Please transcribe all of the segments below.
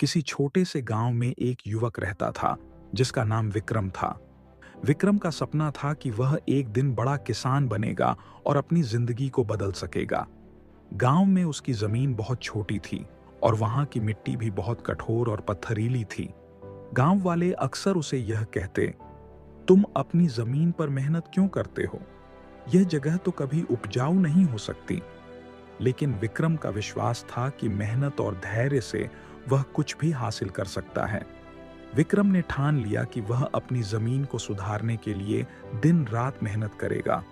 किसी छोटे से गांव में एक युवक रहता था जिसका नाम विक्रम था। विक्रम का सपना था कि वह एक दिन बड़ा किसान बनेगा और अपनी जिंदगी को बदल सकेगा। गांव में उसकी जमीन बहुत छोटी थी और वहां की मिट्टी भी बहुत कठोर और पत्थरीली थी। गांव वाले अक्सर उसे यह कहते, तुम अपनी जमीन पर मेहनत क्यों करते हो? यह जगह तो कभी उपजाऊ नहीं हो सकती। लेकिन विक्रम का विश्वास था कि मेहनत और धैर्य से वह कुछ भी हासिल कर सकता है। विक्रम ने ठान लिया कि वह अपनी जमीन को सुधारने के लिए दिन रात मेहनत करेगा।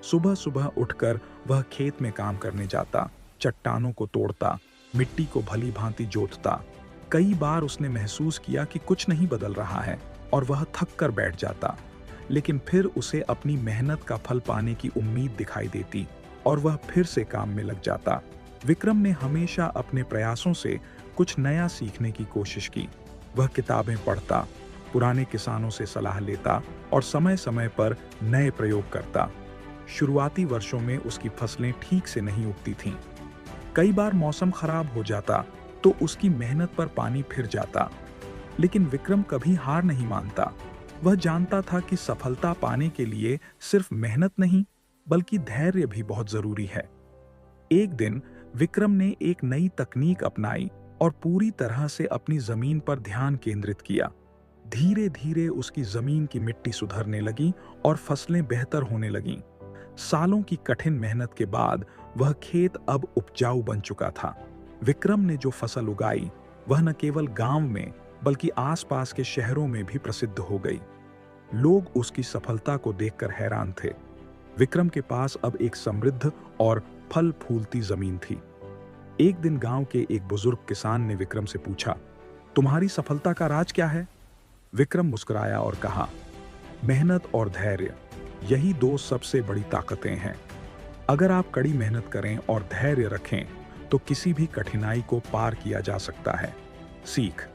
सुबह सुबह उठकर वह खेत में काम करने जाता, चट्टानों को तोड़ता, मिट्टी को भली भांति जोतता। कई बार उसने महसूस किया कि कुछ नहीं बदल रहा है और वह थक कर बैठ जाता। लेकिन फिर उसे अपनी मेहनत का फल पाने की उम्मीद दिखाई देती और वह फिर से काम में लग जाता। विक्रम ने हमेशा अपने प्रयासों से कुछ नया सीखने की कोशिश की। वह किताबें पढ़ता, पुराने किसानों से सलाह लेता और समय समय पर नए प्रयोग करता। शुरुआती वर्षों में उसकी फसलें ठीक से नहीं उगती थीं। कई बार मौसम खराब हो जाता तो उसकी मेहनत पर पानी फिर जाता। लेकिन विक्रम कभी हार नहीं मानता। वह जानता था कि सफलता पाने के लिए सिर्फ मेहनत नहीं, बल्कि धैर्य भी बहुत जरूरी है। एक दिन विक्रम ने एक नई तकनीक अपनाई और पूरी तरह से अपनी जमीन पर ध्यान केंद्रित किया। धीरे धीरे उसकी जमीन की मिट्टी सुधरने लगी और फसलें बेहतर होने लगीं। सालों की कठिन मेहनत के बाद वह खेत अब उपजाऊ बन चुका था। विक्रम ने जो फसल उगाई वह न केवल गांव में बल्कि आसपास के शहरों में भी प्रसिद्ध हो गई। लोग उसकी सफलता को देखकर हैरान थे। विक्रम के पास अब एक समृद्ध और फल फूलती जमीन थी। एक दिन गांव के एक बुजुर्ग किसान ने विक्रम से पूछा, तुम्हारी सफलता का राज क्या है? विक्रम मुस्कुराया और कहा, मेहनत और धैर्य, यही दो सबसे बड़ी ताकतें हैं। अगर आप कड़ी मेहनत करें और धैर्य रखें तो किसी भी कठिनाई को पार किया जा सकता है। सीख।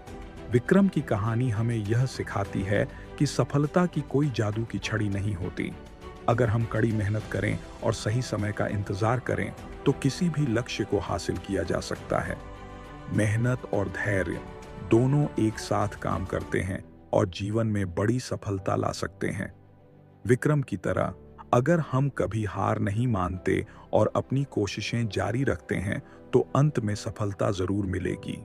विक्रम की कहानी हमें यह सिखाती है कि सफलता की कोई जादू की छड़ी नहीं होती। अगर हम कड़ी मेहनत करें और सही समय का इंतजार करें तो किसी भी लक्ष्य को हासिल किया जा सकता है। मेहनत और धैर्य दोनों एक साथ काम करते हैं और जीवन में बड़ी सफलता ला सकते हैं। विक्रम की तरह अगर हम कभी हार नहीं मानते और अपनी कोशिशें जारी रखते हैं तो अंत में सफलता जरूर मिलेगी।